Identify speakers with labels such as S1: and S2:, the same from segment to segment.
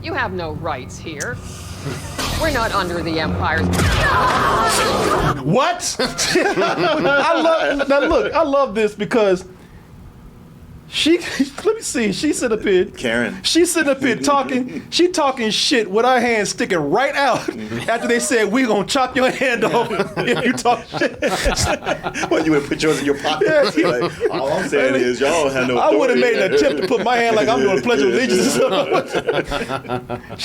S1: You have no rights here. We're not under the Empire's...
S2: What? I love this because let me see, she's sitting up here.
S3: Karen.
S2: She's sitting up here talking shit with her hand sticking right out after they said, we're going to chop your hand off if you talk shit.
S3: Well, you would put yours in your pocket.
S2: Yeah.
S3: Like, all I'm saying is y'all have no authority.
S2: I would have made an attempt to put my hand like I'm doing a pledge of allegiance or something.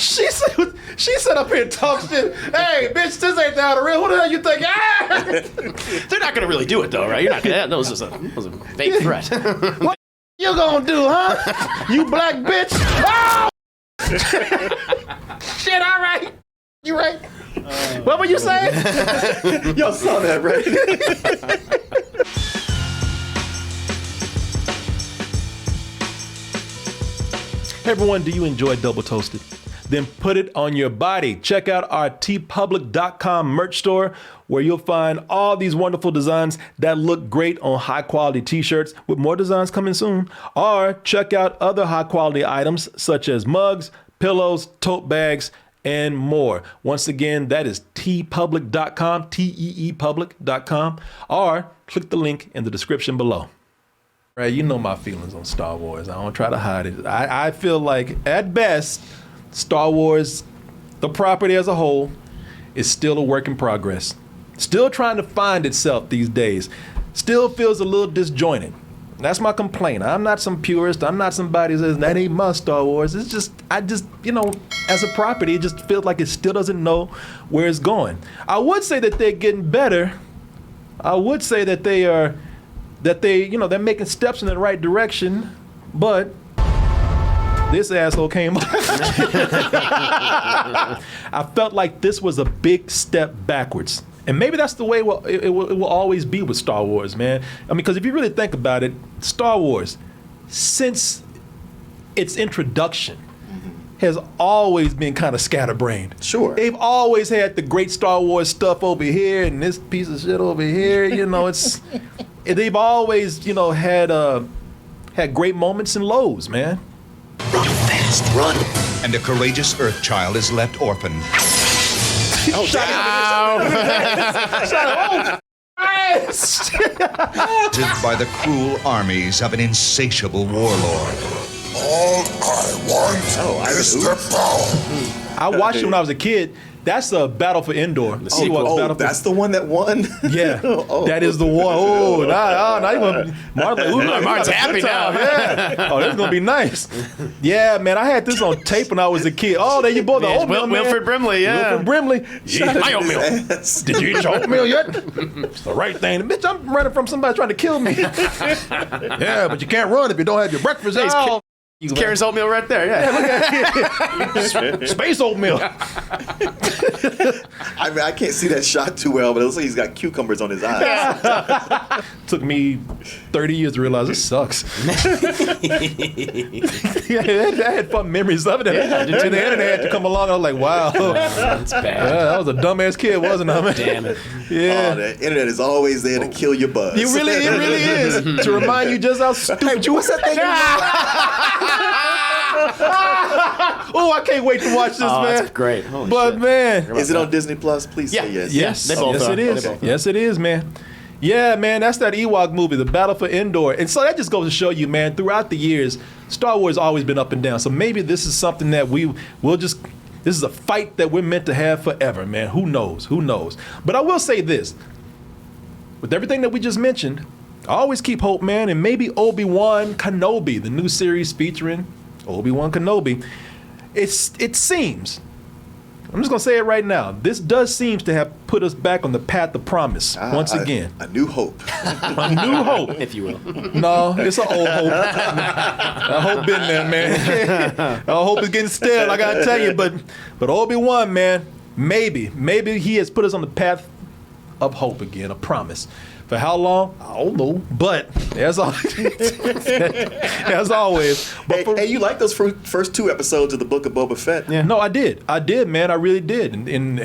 S2: She sat up here and talk shit. Hey, bitch, this ain't down the real. Who the hell you think? Ah!
S4: They're not going to really do it, though, right? You're not going to. That was a fake threat.
S2: What you gonna do, huh? You black bitch. Oh! Shit, all right. You right. What were you saying?
S3: Y'all saw that, right?
S2: Hey everyone, do you enjoy Double Toasted? Then put it on your body. Check out our tpublic.com merch store where you'll find all these wonderful designs that look great on high quality t-shirts with more designs coming soon. Or check out other high quality items such as mugs, pillows, tote bags, and more. Once again, that is tpublic.com, teepublic.com, or click the link in the description below. Right, you know my feelings on Star Wars. I don't try to hide it. I feel like at best, Star Wars, the property as a whole, is still a work in progress. Still trying to find itself these days. Still feels a little disjointed. That's my complaint. I'm not some purist. I'm not somebody who says, that ain't my Star Wars. It's just, as a property, it just feels like it still doesn't know where it's going. I would say that they're getting better. I would say that they're making steps in the right direction, but this asshole came up. I felt like this was a big step backwards. And maybe that's the way it will always be with Star Wars, man. I mean, because if you really think about it, Star Wars, since its introduction, has always been kind of scatterbrained.
S3: Sure.
S2: They've always had the great Star Wars stuff over here and this piece of shit over here. They've always, had great moments and lows, man.
S5: Run fast, run.
S6: And a courageous Earth child is left orphaned.
S3: Oh,
S6: By the cruel armies of an insatiable warlord.
S7: All I want is the power.
S2: I watched it when I was a kid. That's a Battle for Endor.
S3: That's the one that won?
S2: Yeah, that is the one. Oh, not even Martha's happy now. Yeah. Oh, this is going to be nice. Yeah, man, I had this on tape when I was a kid. Oh, there you both. The oatmeal, man.
S4: Wilford Brimley, yeah.
S2: Wilford Brimley.
S4: My oatmeal.
S2: Did you eat your oatmeal yet? It's the right thing. Bitch, I'm running from somebody trying to kill me. Yeah, but you can't run if you don't have your breakfast. Oh.
S4: Karen's oatmeal right there, yeah.
S2: Look at it. Space oatmeal.
S3: I mean, I can't see that shot too well, but it looks like he's got cucumbers on his eyes.
S2: Took me 30 years to realize this sucks. I had fun memories of it. And the internet had to come along. I was like, wow.
S4: That's bad.
S2: That was a dumbass kid, wasn't I? Man?
S4: Damn it.
S2: Yeah.
S3: Oh, the internet is always there to kill your buzz.
S2: It really is. To remind you just how stupid you.
S3: What's that thing?
S2: Oh, I can't wait to watch this, man.
S4: That's great. Holy
S2: but
S4: shit.
S2: Man,
S3: Is it on Disney Plus? Please say yes.
S2: Yes,
S4: They both are.
S2: it is. Yes, it is, man. Yeah, man, that's that Ewok movie, The Battle for Endor. And so that just goes to show you, man, throughout the years, Star Wars has always been up and down. So maybe this is something that this is a fight that we're meant to have forever, man. Who knows? Who knows? But I will say this. With everything that we just mentioned, I always keep hope, man, and maybe Obi Wan Kenobi, the new series featuring Obi Wan Kenobi, it seems, I'm just going to say it right now, this does seem to have put us back on the path of promise once again.
S3: A new hope.
S2: A new hope.
S4: If you will.
S2: No, it's an old hope. I hope been there, man. I hope it's getting stale, I got to tell you. But Obi-Wan, man, maybe he has put us on the path of hope again, a promise. For how long? I don't know. But as always,
S3: Hey, you like those first two episodes of the Book of Boba Fett?
S2: Yeah. No, I did, man. I really did. And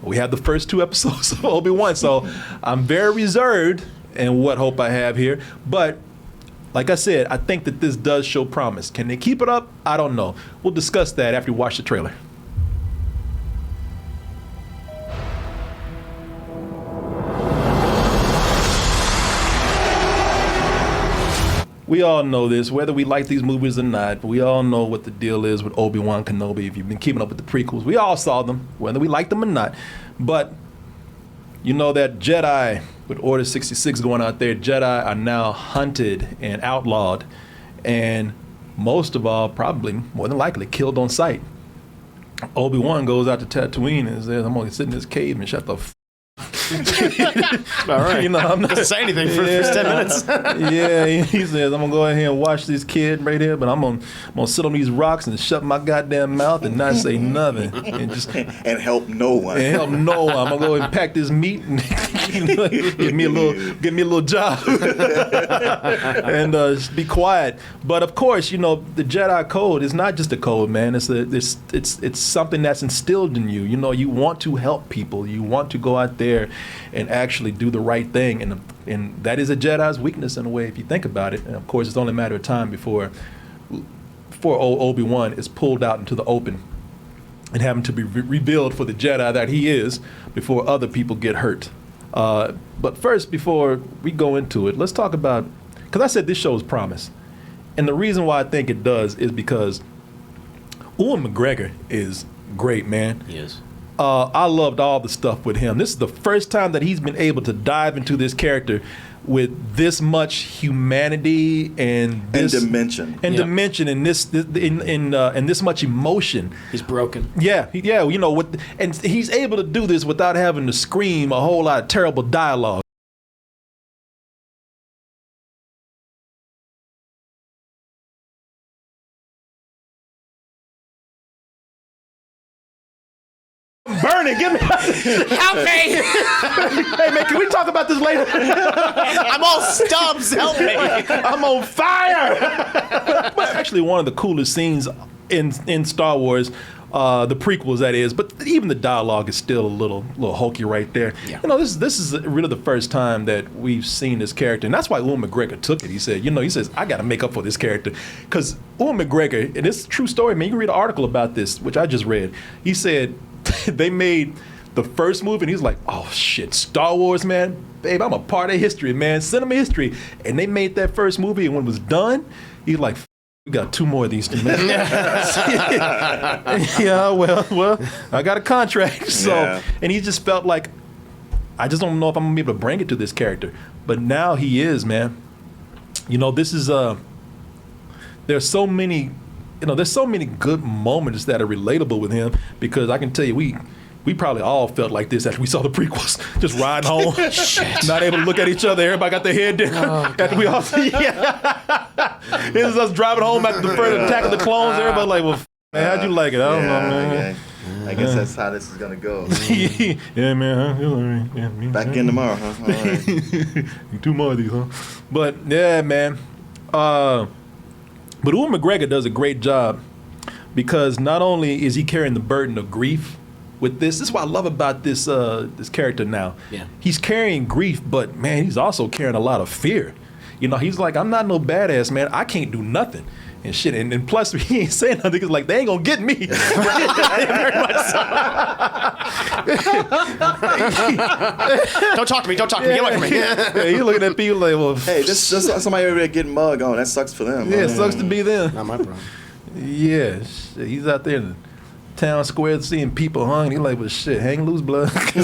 S2: we had the first two episodes of Obi-Wan, so I'm very reserved in what hope I have here. But like I said, I think that this does show promise. Can they keep it up? I don't know. We'll discuss that after we watch the trailer. We all know this, whether we like these movies or not. We all know what the deal is with Obi Wan Kenobi. If you've been keeping up with the prequels, we all saw them, whether we like them or not. But you know that Jedi, with Order 66 going out there, Jedi are now hunted and outlawed, and most of all, probably more than likely, killed on sight. Obi-Wan goes out to Tatooine and says, "I'm gonna sit in this cave and shut the
S4: All right.
S2: You know, I'm not
S4: Doesn't say anything for the first 10 minutes.
S2: Yeah, he says, "I'm gonna go ahead and watch this kid right here, but I'm gonna sit on these rocks and shut my goddamn mouth and not say nothing and just
S3: and help no one.
S2: and help no one. I'm gonna go and pack this meat and give me a little job and just be quiet." But of course, you know, the Jedi code is not just a code, man. It's something that's instilled in you. You know, you want to help people. You want to go out there and actually do the right thing, and that is a Jedi's weakness in a way, if you think about it. And of course, it's only a matter of time before Obi-Wan is pulled out into the open and having to be rebuilt for the Jedi that he is before other people get hurt. But first, before we go into it, let's talk about, because I said this shows promise, and the reason why I think it does is because Ewan McGregor is great, man.
S4: He is.
S2: I loved all the stuff with him. This is the first time that he's been able to dive into this character with this much humanity and this
S3: dimension.
S2: and
S4: Yep.
S2: dimension and this much emotion.
S4: He's broken.
S2: Yeah, you know, and he's able to do this without having to scream a whole lot of terrible dialogue. Burning, give me.
S4: Help me!
S2: Hey man, can we talk about this later?
S4: I'm all stubs. Help me!
S2: I'm on fire. But actually, one of the coolest scenes in Star Wars, the prequels, that is. But even the dialogue is still a little hokey right there.
S4: Yeah.
S2: You know, this is really the first time that we've seen this character, and that's why Ewan McGregor took it. He said, he says, I got to make up for this character, because Ewan McGregor, and it's a true story, man. You can read an article about this, which I just read. He said they made the first movie, and he's like, oh shit, Star Wars, man, babe, I'm a part of history, man, cinema history. And they made that first movie, and when it was done, he's like, we got 2 more of these to make. Yeah, well, I got a contract. So,
S3: Yeah.
S2: and he just felt like, I just don't know if I'm gonna be able to bring it to this character. But now he is, man. You know, this is there's so many good moments that are relatable with him, because I can tell you, we probably all felt like this after we saw the prequels. Just riding home, not able to look at each other. Everybody got their head down. After we all see, it was us driving home after the first Attack of the Clones. Everybody like, well, man, how'd you like it? I don't know, man.
S3: Okay. I guess that's how this is gonna go.
S2: Yeah, man. Huh? Yeah,
S3: Back in tomorrow, huh? All right.
S2: 2 more of these, huh? But yeah, man. But Ewan McGregor does a great job, because not only is he carrying the burden of grief with this is what I love about this character now.
S4: Yeah.
S2: He's carrying grief, but man, he's also carrying a lot of fear. You know, he's like, I'm not no badass, man. I can't do nothing. And shit, and plus he ain't saying nothing. It's like, they ain't gonna get me.
S4: Don't talk to me. Get away from me.
S2: Yeah, he's looking at people like, well,
S3: Hey, just somebody over there getting mug on. That sucks for them.
S2: yeah, it sucks to be them.
S4: Not my problem.
S2: Yeah, shit, he's out there in the town square seeing people hung. He's like, well, shit, hang loose, blood.
S3: Like,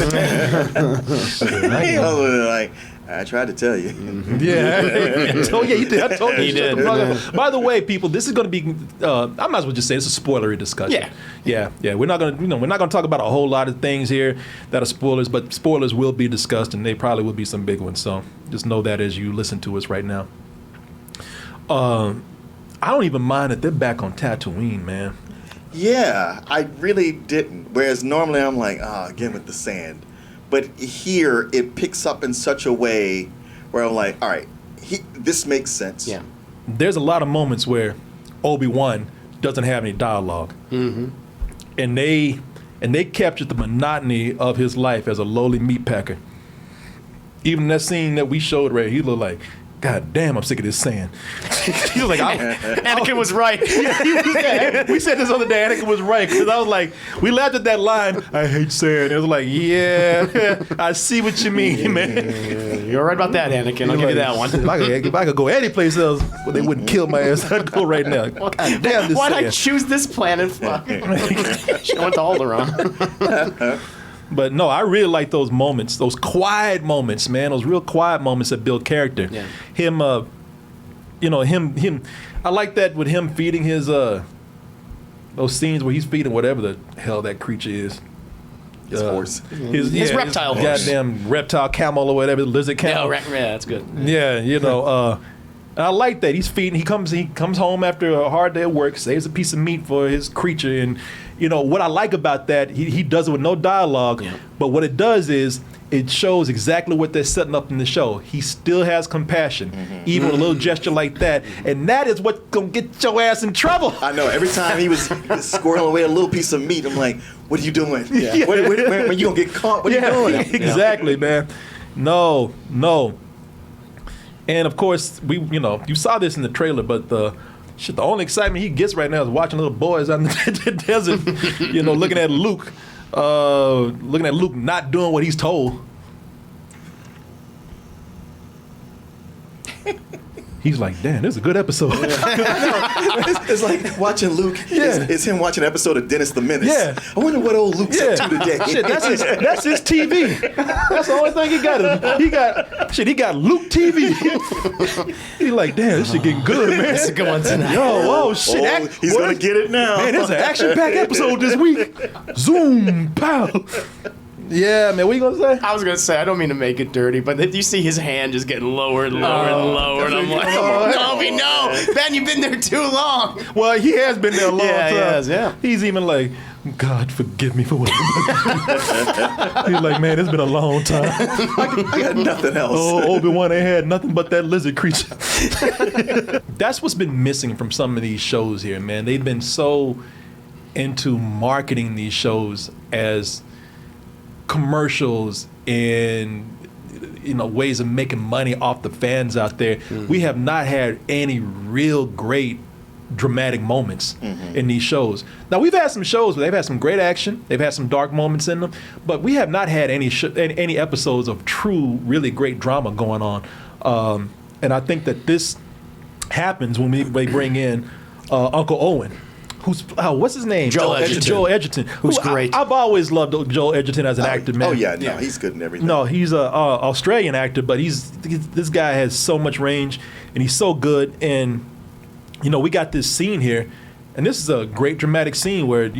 S3: I tried to tell you.
S2: Yeah, I told you. I told you.
S4: He
S2: Shut
S4: did.
S2: the fuck up. By the way, people, this is going to be. I might as well just say it's a spoilery discussion.
S4: Yeah.
S2: Yeah. We're not going to talk about a whole lot of things here that are spoilers, but spoilers will be discussed, and they probably will be some big ones. So just know that as you listen to us right now. I don't even mind that they're back on Tatooine, man.
S3: Yeah, I really didn't. Whereas normally I'm like, again with the sand. But here it picks up in such a way where I'm like, all right, this makes sense.
S4: Yeah.
S2: There's a lot of moments where Obi-Wan doesn't have any dialogue. Mm-hmm. And they captured the monotony of his life as a lowly meat packer. Even that scene that we showed right, he looked like God damn, I'm sick of this sand. He was like,
S4: Anakin was right.
S2: we said this other day, Anakin was right, because I was like, we laughed at that line, I hate sand. It was like, yeah, I see what you mean, man.
S4: You're right about that, Anakin. I'll give you that one.
S2: If I could go any place else where they wouldn't kill my ass, I'd go right now. God damn this
S4: Why'd I
S2: sand.
S4: choose this planet? Fuck. Should have went to Alderaan.
S2: But no, I really like those moments, those quiet moments, man. Those real quiet moments that build character.
S4: Yeah.
S2: Him, him. I like that with him feeding his those scenes where he's feeding whatever the hell that creature is.
S3: His horse.
S4: His reptile horse.
S2: Goddamn reptile camel or whatever, lizard camel.
S4: Yeah, that's good.
S2: Yeah, and I like that. He's feeding. He comes home after a hard day at work, saves a piece of meat for his creature, and what I like about that, he does it with no dialogue.
S4: Yeah.
S2: But what it does is it shows exactly what they're setting up in the show. He still has compassion, even with a little gesture like that, and that is what's gonna get your ass in trouble.
S3: I know. Every time he was squirreling away a little piece of meat, I'm like, "What are you doing? Yeah. When you gonna get caught? What are you doing?"
S2: Exactly, man. No. And of course, you saw this in the trailer, but the only excitement he gets right now is watching little boys out in the desert, looking at Luke not doing what he's told. He's like, damn, this is a good episode.
S3: It's like watching Luke.
S2: Yeah.
S3: It's him watching an episode of Dennis the Menace.
S2: Yeah.
S3: I wonder what old Luke's up to today.
S2: Shit, that's his TV. That's the only thing he got. He got Luke TV. He's like, damn, this shit getting good, man.
S4: That's a good one tonight.
S2: Oh shit.
S3: He's gonna get it now.
S2: Man, it's an action-packed episode this week. Zoom, pow. Yeah, man, what you gonna say?
S4: I was gonna say, I don't mean to make it dirty, but if you see his hand just getting lower and lower and lower, and I'm like, no, Ben, you've been there too long.
S2: Well, he has been there a long time.
S4: He has, yeah.
S2: He's even like, God, forgive me for what I'm doing. He's like, man, it's been a long time.
S3: I got nothing else.
S2: Oh, Obi-Wan ain't had nothing but that lizard creature. That's what's been missing from some of these shows here, man. They've been so into marketing these shows as commercials and ways of making money off the fans out there. We have not had any real great dramatic moments in these shows. Now we've had some shows where they've had some great action, they've had some dark moments in them, but we have not had any episodes of true, really great drama going on. And I think that this happens when they bring in Uncle Owen. What's his name?
S4: Joel Edgerton.
S2: Joel Edgerton.
S4: Who's great.
S2: I've always loved Joel Edgerton as an actor, man.
S3: Oh yeah, no, he's good in everything.
S2: No, he's a Australian actor, but this guy has so much range, and he's so good. And we got this scene here, and this is a great dramatic scene where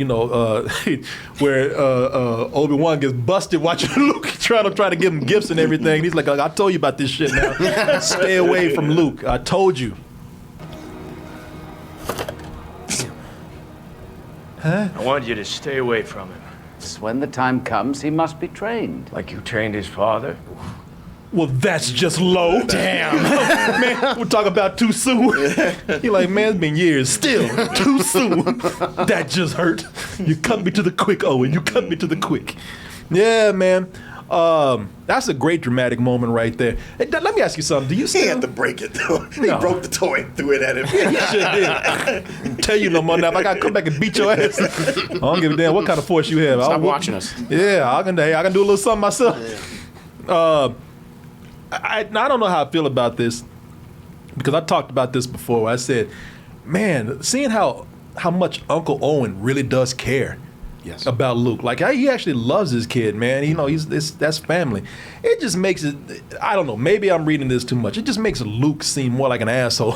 S2: Obi-Wan gets busted watching Luke trying to give him gifts and everything. He's like, I told you about this shit now. Stay away from Luke. I told you.
S8: I want you to stay away from him.
S5: When the time comes, he must be trained.
S8: Like you trained his father?
S2: Well, that's just low. Damn. Man, we're talking about too soon. You're like, man, it's been years. Still, too soon. That just hurt. You cut me to the quick, Owen. You cut me to the quick. Yeah, man. That's a great dramatic moment right there. Hey, let me ask you something. Do you still...
S3: He had to break it, though. He
S2: No.
S3: broke the toy and threw it at him.
S2: He sure did. Tell you no more now. If I gotta come back and beat your ass, I don't give a damn what kind of force you have.
S4: Stop watching us.
S2: Yeah, I can do a little something myself. I don't know how I feel about this because I talked about this before. I said, man, seeing how much Uncle Owen really does care.
S4: Yes.
S2: About Luke. Like, he actually loves his kid, man. That's family. It just makes it, I don't know, maybe I'm reading this too much. It just makes Luke seem more like an asshole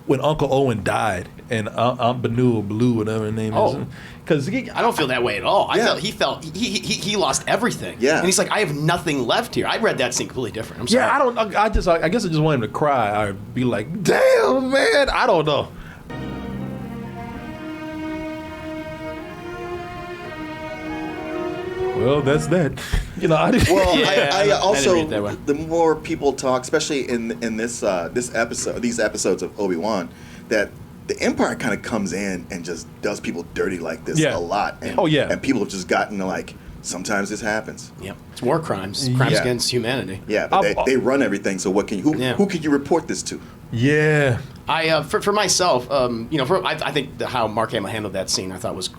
S2: when Uncle Owen died and Aunt Banu or Blue, whatever her name is. Because
S4: I don't feel that way at all. He he lost everything.
S3: Yeah.
S4: And he's like, I have nothing left here. I read that scene completely different. I'm sorry.
S2: I guess I just want him to cry or be like, damn, man, I don't know. Well, that's that.
S3: I also,
S4: read it that way.
S3: the more people talk, especially in this episode, these episodes of Obi-Wan, that the Empire kind of comes in and just does people dirty like this a lot. And,
S2: Oh, yeah.
S3: And people have just gotten like sometimes this happens.
S4: Yep. It's war crimes. Crimes against humanity.
S3: Yeah, but they run everything. So what can you? Who can you report this to?
S2: Yeah.
S4: For myself, I think how Mark Hamill handled that scene, I thought was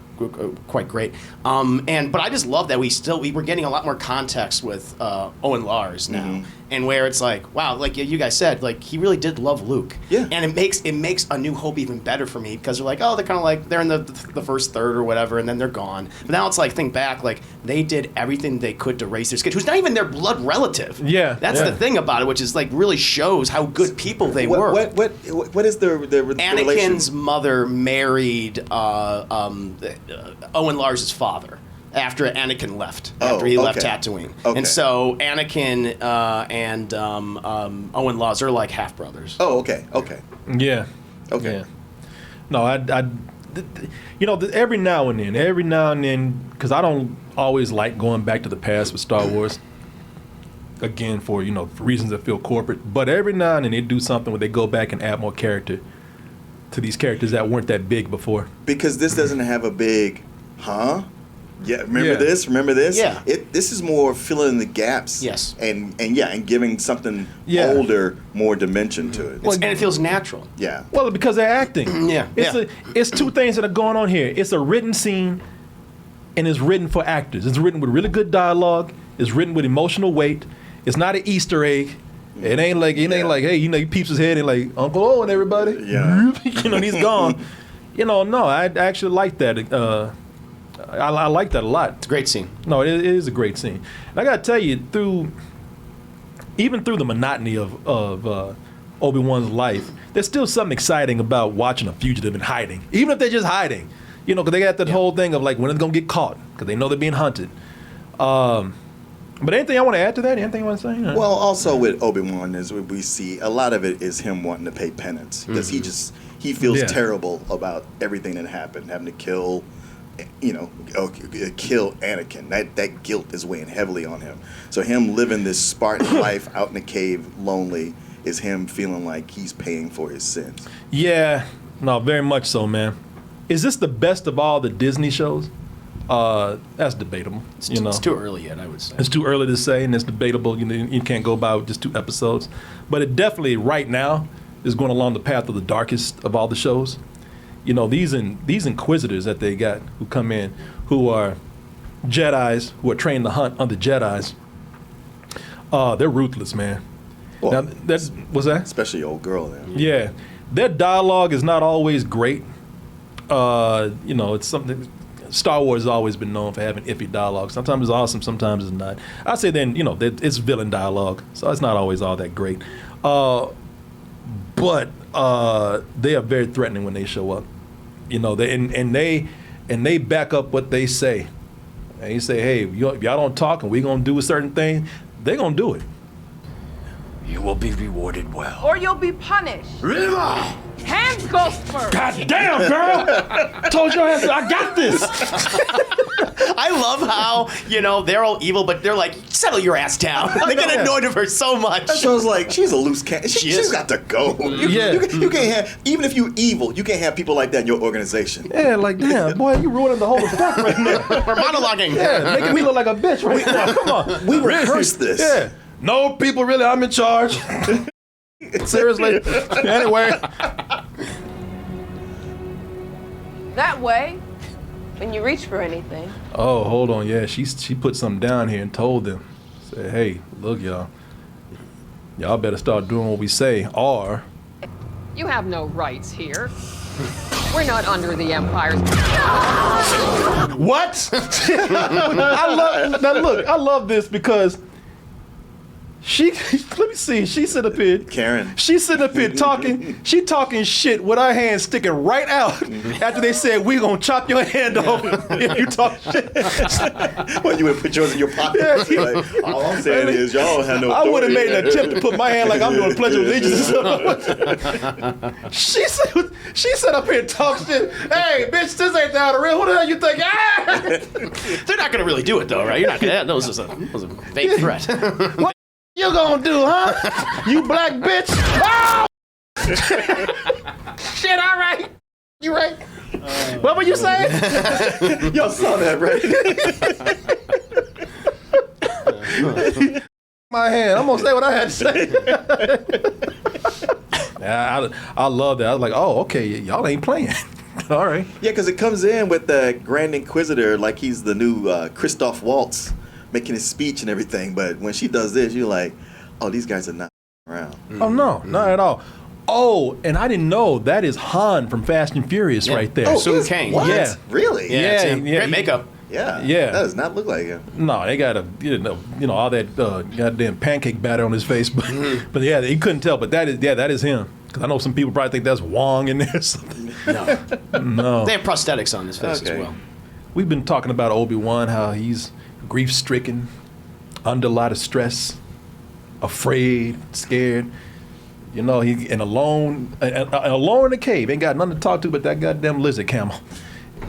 S4: quite great. But I just love that we were getting a lot more context with Owen Lars now, and where it's like, wow, like you guys said, like he really did love Luke.
S3: Yeah.
S4: And it makes A New Hope even better for me because they're like, oh, they're kind of like they're in the first third or whatever, and then they're gone. But now it's like think back, like they did everything they could to raise their kid, who's not even their blood relative.
S2: Yeah.
S4: That's the thing about it, which is like really shows how good people they were.
S3: What is the
S4: Anakin's mother married Owen Lars' father after Anakin left. After he left Tatooine. Okay. And so Anakin and Owen Lars are like half brothers.
S3: Oh, okay.
S2: Yeah.
S3: Okay.
S2: Yeah. No, every now and then, because I don't always like going back to the past with Star Wars. Again, for reasons that feel corporate, but every now and then they do something where they go back and add more character to these characters that weren't that big before.
S3: Because this doesn't have a big, huh? Yeah, remember this? Remember this?
S4: Yeah.
S3: This is more filling in the gaps.
S4: Yes.
S3: And giving something older more dimension to it.
S4: And it feels natural.
S3: Yeah.
S2: Well, because they're acting.
S4: Yeah.
S2: It's two things that are going on here. It's a written scene, and it's written for actors. It's written with really good dialogue. It's written with emotional weight. It's not an Easter egg. It ain't like hey, he peeps his head and like Uncle Owen, everybody.
S3: Yeah.
S2: He's gone. No, I actually like that. I like that a lot.
S4: It's a great scene.
S2: No, it is a great scene. And I gotta tell you, even through the monotony of Obi-Wan's life, there's still something exciting about watching a fugitive and hiding, even if they're just hiding. Because they got that whole thing of like when it's gonna get caught because they know they're being hunted. But anything I want to add to that? Anything you want to say?
S3: Well, also with Obi-Wan is we see a lot of it is him wanting to pay penance because he feels terrible about everything that happened, having to kill Anakin. That guilt is weighing heavily on him. So him living this Spartan life out in the cave, lonely, is him feeling like he's paying for his sins.
S2: Yeah, no, very much so, man. Is this the best of all the Disney shows? That's debatable.
S4: It's too early yet, I would say.
S2: It's too early to say, and it's debatable. You can't go by with just 2 episodes. But it definitely, right now, is going along the path of the darkest of all the shows. These Inquisitors that they got who come in, who are Jedis, who are trained to hunt other Jedis, they're ruthless, man.
S3: Well,
S2: now, what's that?
S3: Especially old girl there.
S2: Yeah. Their dialogue is not always great. It's something... Star Wars has always been known for having iffy dialogue. Sometimes it's awesome, sometimes it's not. I say then, it's villain dialogue, so it's not always all that great. But they are very threatening when they show up. They back up what they say. And you say, hey, if y'all don't talk and we're gonna do a certain thing, they're gonna do it.
S8: You will be rewarded well.
S1: Or you'll be punished.
S8: Riva!
S1: Hands go first.
S2: God damn, girl! Told your ass I got this.
S4: I love how, they're all evil, but they're like, settle your ass down. They get annoyed of her so much.
S3: That show's like, she's a loose cannon. She's got to go. You can't have, even if you're evil, you can't have people like that in your organization.
S2: Yeah, like, damn, boy, you ruining the whole effect right now.
S4: We're monologuing.
S2: Yeah, making me look like a bitch right now. Come on.
S3: We rehearsed this.
S2: Yeah. No, people, really, I'm in charge. Seriously. Anyway.
S1: That way, when you reach for anything.
S2: Oh, hold on. Yeah, she put something down here and told them. Said, hey, look, y'all. Y'all better start doing what we say, or...
S1: You have no rights here. We're not under the Empire's...
S2: What? I love this because... let me see. She sit up here.
S3: Karen.
S2: She sitting up here talking. She talking shit with her hand sticking right out. After they said we gonna chop your hand off if you talk shit.
S3: Well, you would put yours in your pocket. Yeah. Like, all I'm saying is y'all don't have no.
S2: I would have made an attempt to put my hand like I'm doing Pledge of Allegiance. She sat up here and talk shit. Hey, bitch, this ain't down the real. Who the hell you think? Ah!
S4: They're not gonna really do it though, right? You're not gonna. That was a fake threat.
S2: What you gonna do, huh? You black bitch! Oh! Shit, all right. You right. What were you saying?
S3: Y'all saw that, right?
S2: My hand. I'm gonna say what I had to say. I love that. I was like, oh, okay, y'all ain't playing. All right.
S3: Yeah, because it comes in with the Grand Inquisitor like he's the new Christoph Waltz making his speech and everything. But when she does this, you're like, oh, these guys are not around.
S2: Oh, no, not at all. Oh, and I didn't know that is Han from Fast and Furious right there.
S3: Oh,
S4: Sun Kang.
S3: What?
S2: Yeah.
S3: Really?
S2: Yeah.
S4: Great makeup.
S3: Yeah.
S2: Yeah.
S3: That does not look like him.
S2: No, they got all that goddamn pancake batter on his face, but yeah, he couldn't tell. But that is him. Because I know some people probably think that's Wong in there or something. No.
S4: They have prosthetics on his face as well.
S2: We've been talking about Obi-Wan, how he's grief-stricken, under a lot of stress, afraid, scared. He alone in a cave, ain't got nothing to talk to but that goddamn lizard camel.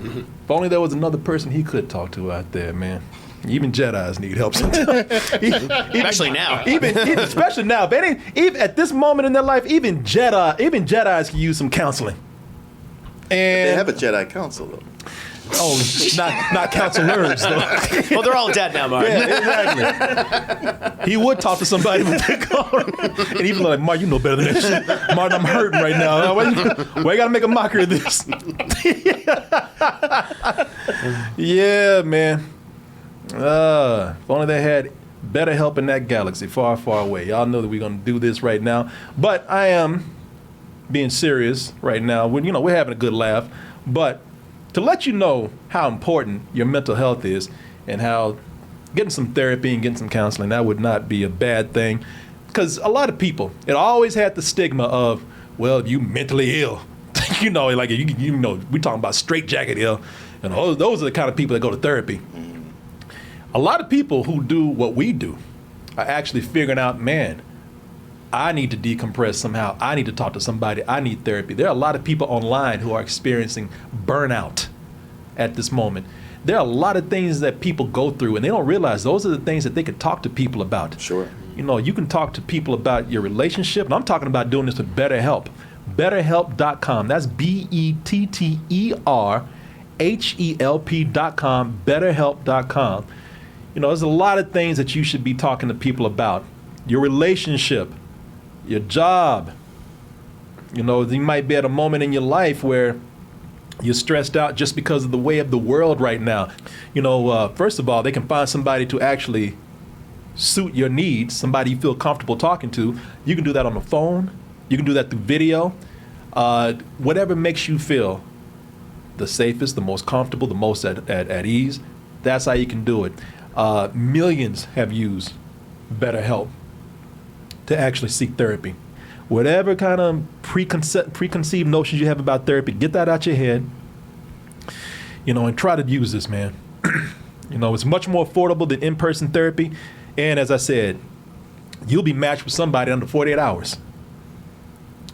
S2: If only there was another person he could talk to out there, man. Even Jedis need help sometimes.
S4: Especially now.
S2: Especially now. But even at this moment in their life, even Jedis can use some counseling. And
S3: They have a Jedi Council, though.
S2: oh, not counselors though.
S4: Well, they're all dead now, Mark.
S2: Yeah, exactly. He would talk to somebody with that car. And he'd be like, Mark, you know better than that shit. Mark, I'm hurting right now. Why you gotta make a mockery of this? Yeah, man. If only they had better help in that galaxy far, far away. Y'all know that we're gonna do this right now. But I am being serious right now. We're having a good laugh. But to let you know how important your mental health is and how getting some therapy and getting some counseling, that would not be a bad thing. Because a lot of people, it always had the stigma of, well, you mentally ill. We're talking about straitjacket ill. And those are the kind of people that go to therapy. A lot of people who do what we do are actually figuring out, man, I need to decompress somehow. I need to talk to somebody. I need therapy. There are a lot of people online who are experiencing burnout at this moment. There are a lot of things that people go through, and they don't realize those are the things that they could talk to people about.
S3: Sure.
S2: You can talk to people about your relationship, and I'm talking about doing this with BetterHelp. BetterHelp.com. That's BetterHelp.com. BetterHelp.com. There's a lot of things that you should be talking to people about. Your relationship, your job. You might be at a moment in your life where you're stressed out just because of the way of the world right now. First of all, they can find somebody to actually suit your needs, somebody you feel comfortable talking to. You can do that on the phone. You can do that through video. Whatever makes you feel the safest, the most comfortable, the most at ease, that's how you can do it. Millions have used BetterHelp to actually seek therapy. Whatever kind of preconceived notions you have about therapy, get that out your head, and try to use this, man. It's much more affordable than in-person therapy. And as I said, you'll be matched with somebody under 48 hours.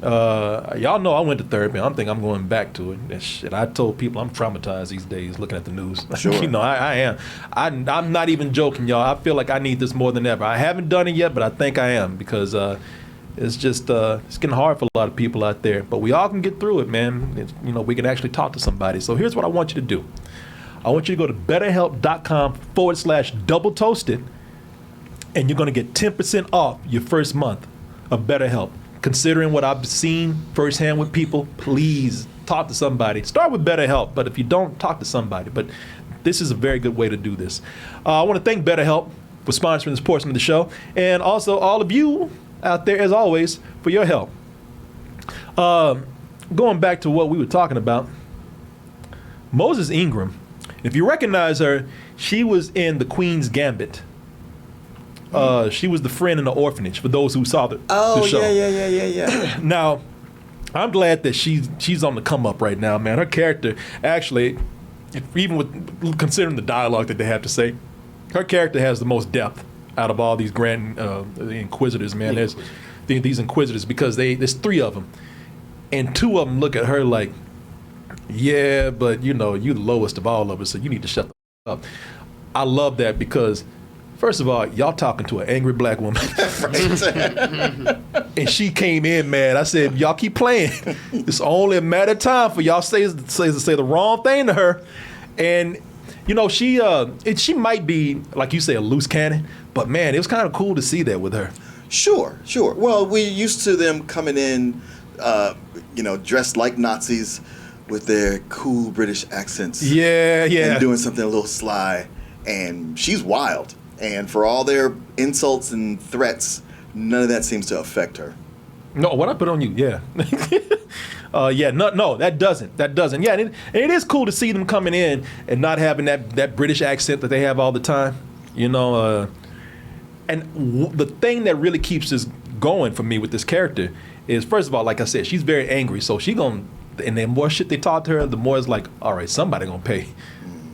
S2: Y'all know I went to therapy. I think I'm going back to it. That shit. I told people I'm traumatized these days looking at the news.
S3: Sure.
S2: I am. I'm not even joking, y'all. I feel like I need this more than ever. I haven't done it yet, but I think I am because it's just it's getting hard for a lot of people out there. But we all can get through it, man. We can actually talk to somebody. So here's what I want you to do. I want you to go to BetterHelp.com/double-toasted, and you're going to get 10% off your first month of BetterHelp. Considering what I've seen firsthand with people, please talk to somebody. Start with BetterHelp, but if you don't, talk to somebody. But this is a very good way to do this. I want to thank BetterHelp for sponsoring this portion of the show, and also all of you out there, as always, for your help. Going back to what we were talking about, Moses Ingram, if you recognize her, she was in The Queen's Gambit. She was the friend in the orphanage, for those who saw the show.
S3: Yeah.
S2: Now, I'm glad that she's on the come up right now, man. Her character, actually, even with considering the dialogue that they have to say, her character has the most depth out of all these grand inquisitors, man. There's these inquisitors because there's three of them, and two of them look at her like, yeah, but you're the lowest of all of us, so you need to shut the up. I love that because, first of all, y'all talking to an angry black woman. And she came in mad. I said, y'all keep playing. It's only a matter of time for y'all say the wrong thing to her. And you know, she might be, like you say, a loose cannon, but man, it was kind of cool to see that with her.
S3: Sure. Well, we're used to them coming in, dressed like Nazis with their cool British accents.
S2: Yeah.
S3: And doing something a little sly. And she's wild. And for all their insults and threats, none of that seems to affect her.
S2: No, what I put on you, yeah. No, that doesn't. Yeah, and it is cool to see them coming in and not having that British accent that they have all the time, you know. The thing that really keeps this going for me with this character is, first of all, like I said, she's very angry, so and the more shit they talk to her, the more it's like, all right, somebody gonna pay.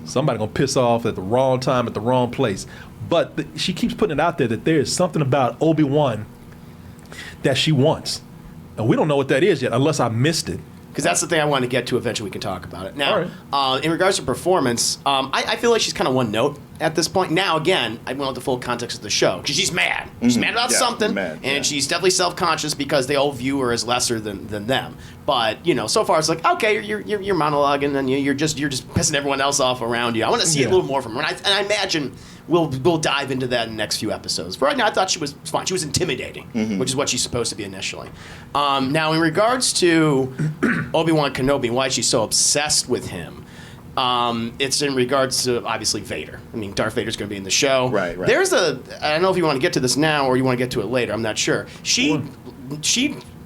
S2: Somebody gonna piss off at the wrong time at the wrong place. But she keeps putting it out there that there is something about Obi-Wan that she wants. And we don't know what that is yet, unless I missed it.
S4: Because that's the thing I want to get to eventually. We can talk about it. Now,
S2: All
S4: in regards to performance, I feel like she's kind of one note at this point. Now, again, I went with the full context of the show. Because she's mad. She's mad about something. And she's definitely self-conscious because they all view her as lesser than them. But, so far it's like, okay, you're monologuing and you're just pissing everyone else off around you. I want to see a little more from her. And I imagine we'll dive into that in the next few episodes. For right now, I thought she was fine. She was intimidating, which is what she's supposed to be initially. Now, in regards to Obi Wan Kenobi, why she's so obsessed with him, it's in regards to obviously Vader. I mean, Darth Vader's going to be in the show.
S3: Right.
S4: There's I don't know if you want to get to this now or you want to get to it later. I'm not sure. She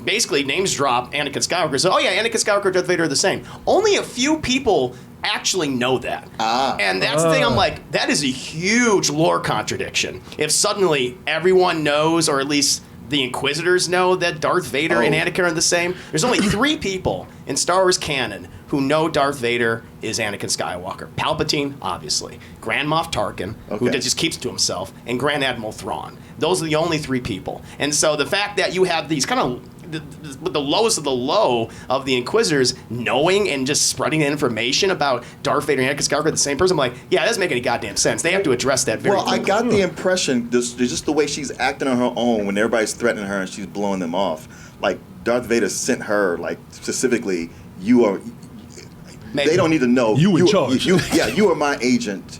S4: basically names drop Anakin Skywalker. So, Anakin Skywalker and Darth Vader are the same. Only a few people actually know that. And that's the thing, I'm like, that is a huge lore contradiction. If suddenly everyone knows, or at least the Inquisitors know, that Darth Vader and Anakin are the same, there's only 3 people in Star Wars canon who know Darth Vader is Anakin Skywalker. Palpatine, obviously. Grand Moff Tarkin, who just keeps it to himself, and Grand Admiral Thrawn. Those are the only 3 people. And so the fact that you have these kind of the lowest of the low of the Inquisitors knowing and just spreading information about Darth Vader and Anakin Skywalker, the same person, I'm like, that doesn't make any goddamn sense. They have to address that very quickly.
S3: I got the impression, just the way she's acting on her own when everybody's threatening her and she's blowing them off, like Darth Vader sent her, like, specifically, they don't need to know.
S2: You in charge.
S3: You are my agent.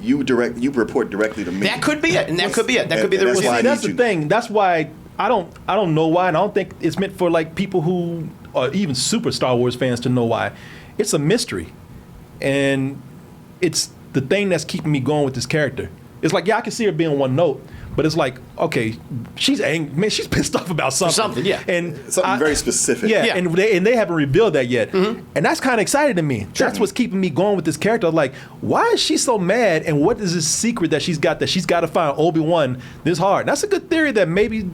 S3: You report directly to me.
S4: That could be it, and that could be it. That could be the
S3: that's
S4: reason.
S3: why I
S2: That's
S3: need
S2: the
S3: you.
S2: thing. That's why I don't know why, and I don't think it's meant for like people who are even super Star Wars fans to know why. It's a mystery, and it's the thing that's keeping me going with this character. It's like, I can see her being one note, but it's like, okay, she's angry. Man, she's pissed off about something. And
S3: something very specific.
S2: And they haven't revealed that yet. And that's kind of exciting to me. That's what's keeping me going with this character. I'm like, why is she so mad? And what is this secret that she's got to find Obi-Wan this hard? And that's a good theory that maybe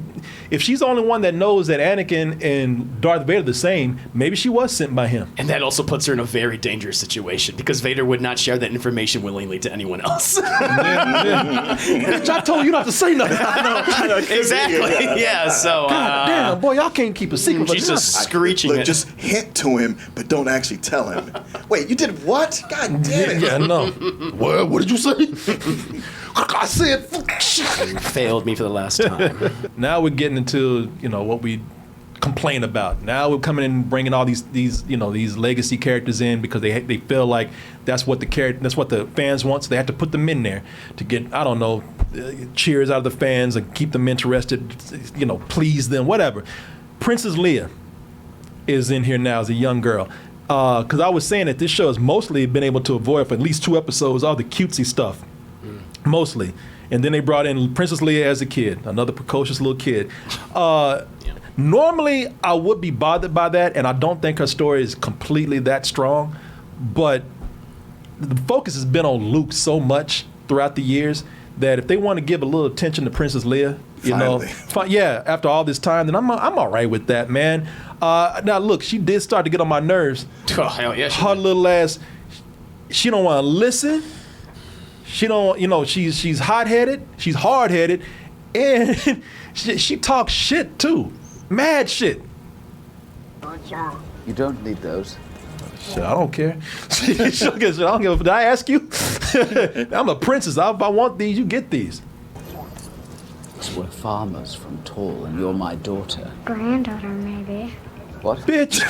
S2: if she's the only one that knows that Anakin and Darth Vader are the same, maybe she was sent by him.
S4: And that also puts her in a very dangerous situation because Vader would not share that information willingly to anyone else.
S2: I told you not to say nothing.
S3: I know,
S4: Exactly. Yeah. So.
S2: God damn, boy, y'all can't keep a secret.
S4: She's just screeching
S3: Look,
S4: it.
S3: just hint to him, but don't actually tell him. Wait, you did what? God damn it.
S2: Yeah, no. What did you say? I said.
S4: You failed me for the last time.
S2: Now we're getting into what we complain about. Now we're coming in and bringing all these legacy characters in because they feel like that's what the fans want. So they have to put them in there to get cheers out of the fans and keep them interested. Please them, whatever. Princess Leia is in here now as a young girl. Because I was saying that this show has mostly been able to avoid for at least 2 episodes all the cutesy stuff. Mostly. And then they brought in Princess Leia as a kid, another precocious little kid. Normally, I would be bothered by that, and I don't think her story is completely that strong. But the focus has been on Luke so much throughout the years that if they want to give a little attention to Princess Leia, after all this time, then I'm all right with that, man. Now, look, she did start to get on my nerves.
S4: Oh, hell yeah.
S2: Her little ass, she don't want to listen. She don't, she's hot-headed, she's hard-headed, and she talks shit, too. Mad shit.
S5: You don't need those.
S2: Shit, I don't care. I don't give a. Did I ask you? I'm a princess. If I want these, you get these.
S5: We're farmers from Tall, and you're my daughter.
S9: Granddaughter, maybe.
S5: What?
S2: Bitch.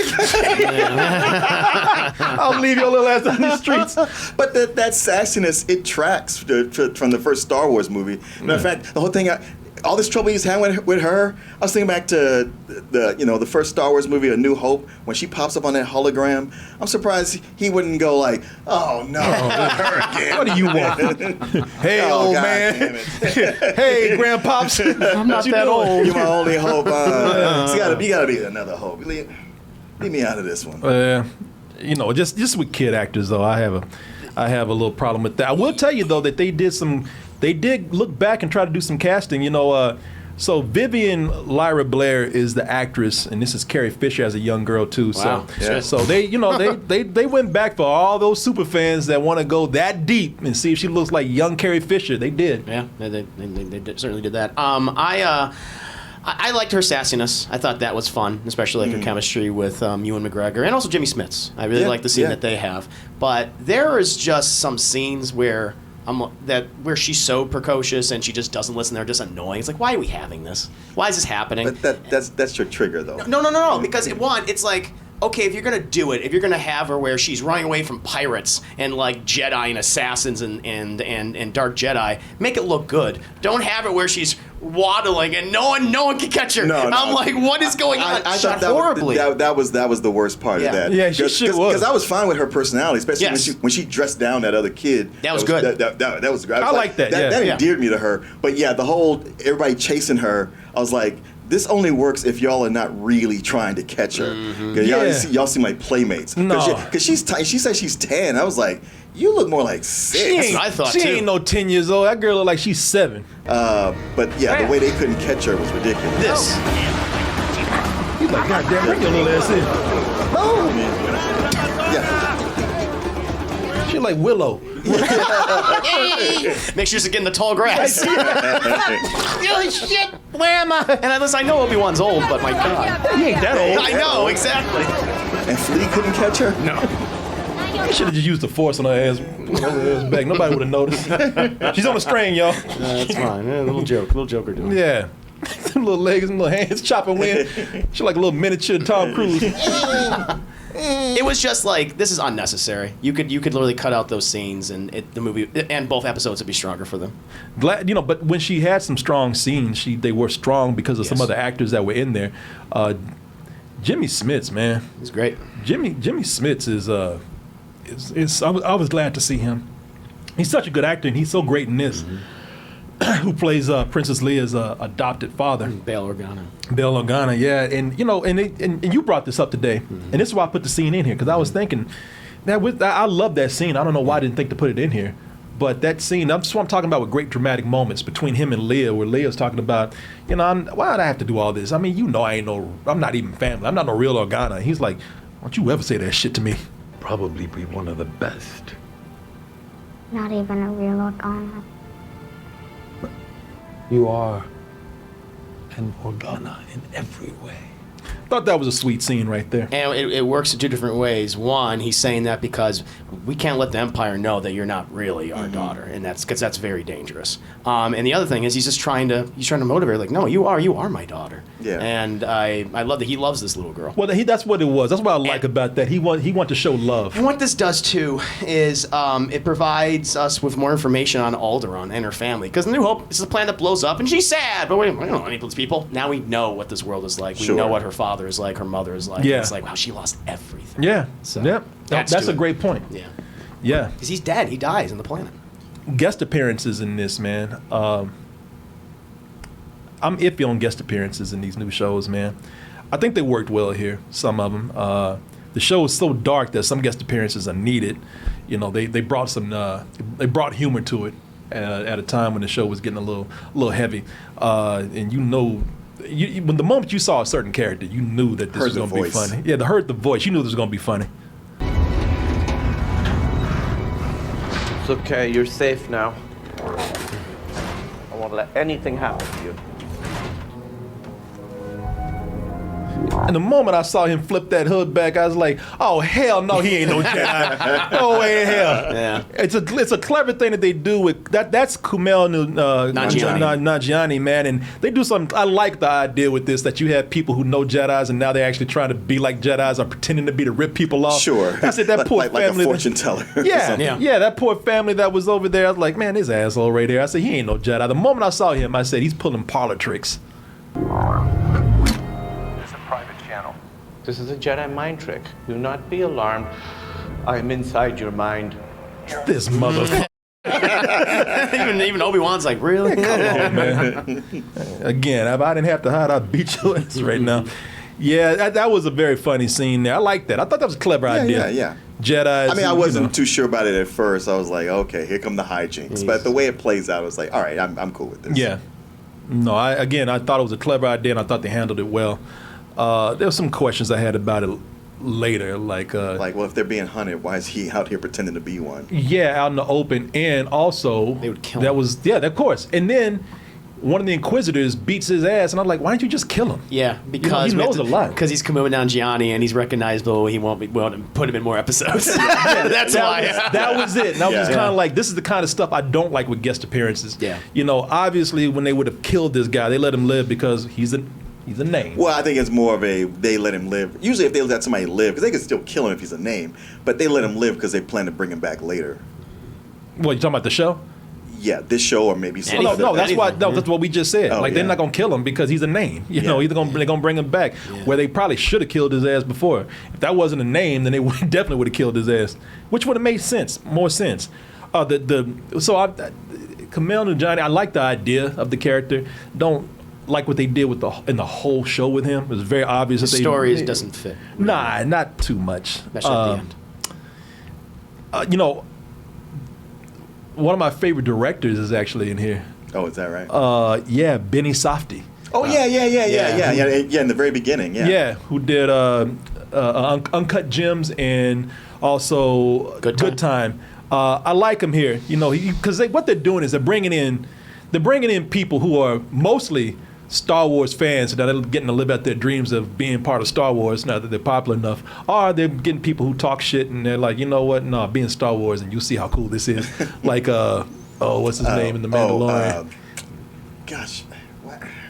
S2: I'll leave your little ass on the streets.
S3: But that sassiness, it tracks from the first Star Wars movie. Matter of fact, the whole thing, all this trouble he's had with her, I was thinking back to the first Star Wars movie, A New Hope, when she pops up on that hologram. I'm surprised he wouldn't go like, oh no, not her again.
S2: What do you want? Hey,
S3: Oh,
S2: old
S3: God
S2: man.
S3: damn it.
S2: Hey, grandpops.
S4: I'm not that old.
S3: You're my only hope. So you gotta be another hope. Leave me out of this one.
S2: Just with kid actors though, I have a little problem with that. I will tell you though that they did look back and try to do some casting. So Vivian Lyra Blair is the actress, and this is Carrie Fisher as a young girl too.
S4: Wow.
S2: So they they went back for all those super fans that want to go that deep and see if she looks like young Carrie Fisher. They did.
S4: Yeah, they certainly did that. I liked her sassiness. I thought that was fun, especially like her chemistry with Ewan McGregor and also Jimmy Smits. I really like the scene that they have. But there is just some scenes where where she's so precocious and she just doesn't listen. They're just annoying. It's like, why are we having this? Why is this happening?
S3: But that's your trigger though.
S4: No. Because it's like, okay, if you're gonna do it, if you're gonna have her where she's running away from pirates and like Jedi and assassins and dark Jedi, make it look good. Don't have it where she's waddling and no one can catch her.
S3: No.
S4: I'm like, what is going on?
S3: I
S4: Shot
S3: thought
S4: horribly.
S3: that was the worst part of that.
S2: Yeah, she sure was.
S3: Because I was fine with her personality, especially when she dressed down that other kid.
S4: That was good.
S3: That was great.
S2: I like that.
S3: That
S2: Yeah.
S3: endeared me to her. But yeah, the whole everybody chasing her, I was like, this only works if y'all are not really trying to catch her. Because y'all seem like playmates.
S2: No.
S3: Because she said she's 10. I was like, you look more like 6.
S4: I thought
S2: she
S4: too.
S2: ain't no 10 years old. That girl look like she's 7.
S3: But yeah, the way they couldn't catch her was ridiculous.
S4: This.
S2: He's like, God damn, bring your little ass in.
S3: Yeah.
S2: She like Willow.
S4: Make sure she's getting the tall grass. Oh shit! Where am I? And I know Obi-Wan's old, but my God,
S2: He ain't that old.
S4: I know exactly.
S3: And Flea couldn't catch her?
S4: No.
S2: He should have just used the force on her ass back. Nobody would have noticed. She's on a string, y'all.
S4: That's fine. Yeah, little Joker doing.
S2: Yeah. Them little legs and little hands chopping wind. She like a little miniature Tom Cruise.
S4: It was just like, this is unnecessary. You could literally cut out those scenes, and the movie and both episodes would be stronger for them.
S2: Glad, but when she had some strong scenes, they were strong because of some other actors that were in there. Jimmy Smits, man.
S4: He's great.
S2: Jimmy Smits I was glad to see him. He's such a good actor, and he's so great in this. Who plays Princess Leia's adopted father?
S4: Bail
S2: Organa, yeah, and and you brought this up today, and this is why I put the scene in here because I was thinking that I love that scene. I don't know why I didn't think to put it in here, but that scene, that's what I'm talking about with great dramatic moments between him and Leia, where Leia's talking about, why do I have to do all this? I mean, I'm not even family. I'm not no real Organa. He's like, don't you ever say that shit to me?
S8: Probably be one of the best.
S9: Not even a real Organa.
S8: You are an Organa in every way.
S2: Thought that was a sweet scene right there.
S4: And it works in two different ways. One, he's saying that because we can't let the Empire know that you're not really our daughter, and that's very dangerous. And the other thing is he's trying to motivate her, like, no, you are my daughter.
S3: Yeah.
S4: And I love that he loves this little girl.
S2: Well, that's what it was. That's what I like about that. He want to show love.
S4: And what this does too is it provides us with more information on Alderaan and her family. Because New Hope, this is a planet that blows up, and she's sad. But we don't know any of these people. Now we know what this world is like. We know what her father is like, her mother is like.
S2: Yeah.
S4: It's like, wow, she lost everything.
S2: Yeah.
S4: So
S2: yeah. That's a great point.
S4: Yeah.
S2: Yeah.
S4: Because he's dead. He dies on the planet.
S2: Guest appearances in this, man. I'm iffy on guest appearances in these new shows, man. I think they worked well here, some of them. The show is so dark that some guest appearances are needed. They brought they brought humor to it at a time when the show was getting a little heavy. And when the moment you saw a certain character, you knew that this was going to be funny. Yeah, heard the voice. You knew this was going to be funny.
S10: It's okay, you're safe now. I won't let anything happen to you.
S2: And the moment I saw him flip that hood back, I was like, "Oh hell no, he ain't no Jedi. No way in hell."
S4: Yeah.
S2: It's a clever thing that they do with that. That's Kumail Nanjiani, man, and they do something. I like the idea with this that you have people who know Jedis and now they're actually trying to be like Jedis or pretending to be to rip people off.
S3: Sure.
S2: I said that poor
S3: like
S2: family.
S3: a fortune teller.
S2: Yeah, that poor family that was over there. I was like, man, this asshole right there. I said, he ain't no Jedi. The moment I saw him, I said, he's pulling parlor tricks.
S10: This is a private channel. This is a Jedi mind trick. Do not be alarmed. I am inside your mind.
S2: This motherfucker.
S4: even Obi-Wan's like, really?
S2: Come on, man. Again, if I didn't have to hide, I'd beat your ass right now. Yeah, that was a very funny scene there. I like that. I thought that was a clever idea.
S3: Yeah.
S2: Jedi.
S3: I mean, I wasn't too sure about it at first. I was like, okay, here come the hijinks. But the way it plays out, I was like, all right, I'm cool with this.
S2: Yeah. No, I thought it was a clever idea, and I thought they handled it well. There were some questions I had about it later, like,
S3: well, if they're being hunted, why is he out here pretending to be one?
S2: Yeah, out in the open, and also
S4: they would kill him.
S2: Of course. And then one of the Inquisitors beats his ass, and I'm like, why don't you just kill him?
S4: Yeah, because
S2: he knows a lot.
S4: Because he's Kumail Nanjiani and he's recognizable. He won't put him in more episodes. That's why.
S2: That was it. And I was just kind of like, this is the kind of stuff I don't like with guest appearances.
S4: Yeah.
S2: Obviously, when they would have killed this guy, they let him live because he's a name.
S3: Well, I think it's more of they let him live. Usually, if they let somebody live, because they could still kill him if he's a name, but they let him live because they plan to bring him back later.
S2: What, you talking about the show?
S3: Yeah, this show or maybe something.
S2: No, that's what we just said.
S3: Oh,
S2: they're not gonna kill him because he's a name. They're gonna bring him back. Yeah. Where they probably should have killed his ass before. If that wasn't a name, then they definitely would have killed his ass, which would have made more sense. Kumail Nanjiani, I like the idea of the character. Don't like what they did in the whole show with him. It was very obvious
S4: the
S2: that
S4: stories doesn't fit.
S2: Nah, not too much.
S4: Especially at the end.
S2: One of my favorite directors is actually in here.
S3: Oh, is that right?
S2: Yeah, Benny Safdie.
S3: Oh, yeah. In the very beginning, yeah.
S2: Yeah, who did Uncut Gems and also Good Time. I like him here, because what they're doing is they're bringing in people who are mostly Star Wars fans that are getting to live out their dreams of being part of Star Wars now that they're popular enough, or they're getting people who talk shit and they're like, you know what, no, be in Star Wars and you'll see how cool this is. Like, what's his name in The Mandalorian?
S3: Gosh.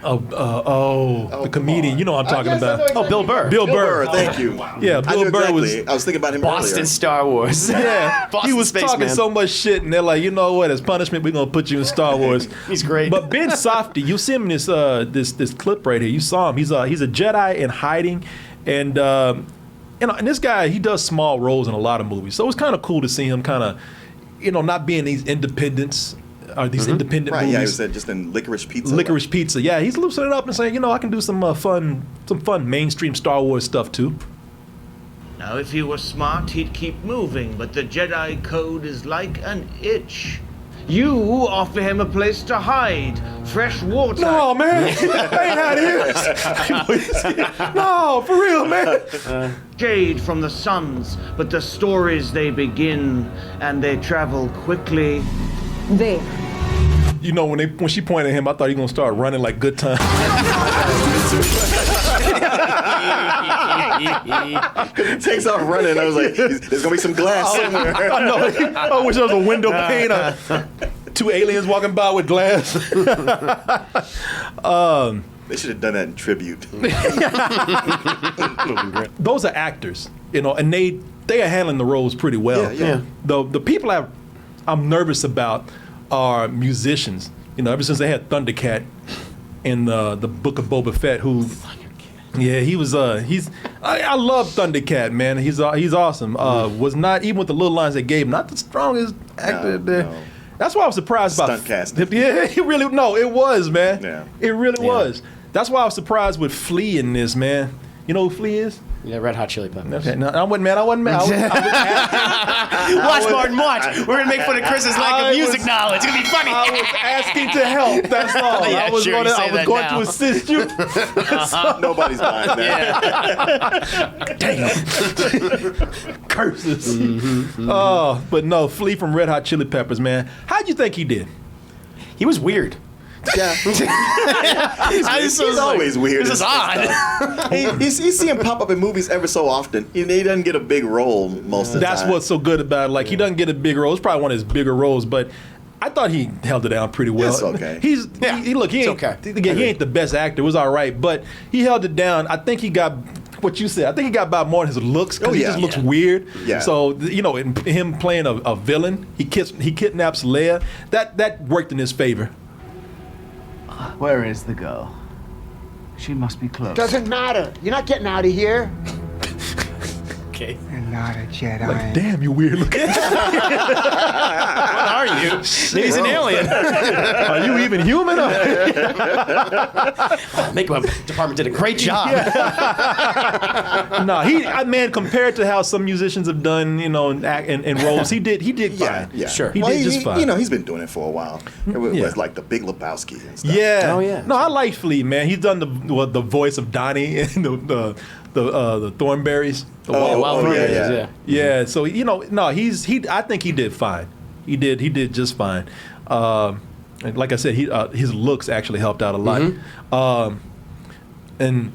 S2: The comedian. You know what I'm talking about.
S4: Oh, Bill Burr.
S2: Bill Burr.
S3: Thank you.
S2: Yeah, Bill Burr was.
S3: I was thinking about him
S4: Boston
S3: earlier.
S4: Star Wars.
S2: Yeah,
S4: Boston
S2: he was
S4: Space
S2: talking
S4: Man.
S2: so much shit, and they're like, you know what? As punishment, we're gonna put you in Star Wars.
S4: He's great.
S2: But Ben Safdie, you see him in this this clip right here. You saw him. He's a Jedi in hiding, and and this guy, he does small roles in a lot of movies. So it's kind of cool to see him kind of, not being these independents. These independent movies.
S3: Yeah, he was just in Licorice Pizza.
S2: Licorice Pizza, yeah. He's loosening it up and saying, I can do some fun mainstream Star Wars stuff too.
S11: Now, if he were smart, he'd keep moving, but the Jedi code is like an itch. You offer him a place to hide, fresh water.
S2: No, man, I ain't out here. No, for real, man.
S11: Shade from the suns, but the stories they begin, and they travel quickly.
S1: There.
S2: When she pointed at him, I thought he was gonna start running like Good Time.
S3: He takes off running. I was like, there's gonna be some glass somewhere.
S2: I know. I wish there was a window pane. Two aliens walking by with glass.
S3: They should have done that in tribute.
S2: Those are actors, and they are handling the roles pretty well.
S3: Yeah.
S2: The people I'm nervous about are musicians. Ever since they had Thundercat in the Book of Boba Fett, who, yeah, he was. I love Thundercat, man. He's awesome. Was not, even with the little lines they gave him, not the strongest actor there. No. That's why I was surprised about
S3: stunt casting.
S2: Yeah, it was, man.
S3: Yeah.
S2: It really was. That's why I was surprised with Flea in this, man. You know who Flea is?
S4: Yeah, Red Hot Chili Peppers.
S2: Okay, no, I wasn't mad.
S4: Watch, Martin, watch. We're going to make fun of Chris's lack of music knowledge. It's going to be funny.
S2: I was asking to help, that's all.
S4: Yeah,
S2: I was
S4: sure,
S2: going to assist you.
S3: Nobody's buying that.
S2: Damn. Curses. But no, Flea from Red Hot Chili Peppers, man. How'd you think he did?
S4: He was weird.
S3: Yeah. He's always weird.
S4: This is odd.
S3: You see him pop up in movies ever so often. He doesn't get a big role most of the time.
S2: That's what's so good about it. Like, he doesn't get a big role. It's probably one of his bigger roles, but I thought he held it down pretty well.
S3: It's okay.
S2: He ain't,
S4: okay.
S2: Again, he ain't the best actor. It was all right, but he held it down. I think he got what you said. I think he got by more in his looks because he just looks weird.
S3: Yeah.
S2: So in him playing a villain, he kidnaps Leia. That worked in his favor.
S5: Where is the girl? She must be close.
S12: Doesn't matter. You're not getting out of here.
S4: Okay.
S12: You're not a Jedi.
S2: Like, damn, you weird looking.
S4: What are you? Maybe he's an alien.
S2: Are you even human?
S4: Makeup department did a great job.
S2: No, man, compared to how some musicians have done, in roles, he did fine.
S3: Yeah.
S4: Sure.
S2: He did just fine.
S3: He's been doing it for a while. It was like the Big Lebowski and stuff.
S2: Yeah.
S4: Oh, yeah.
S2: No, I like Flea, man. He's done the voice of Donnie in the Thornberries. Yeah. So I think he did fine. He did just fine. Like I said, his looks actually helped out a lot. And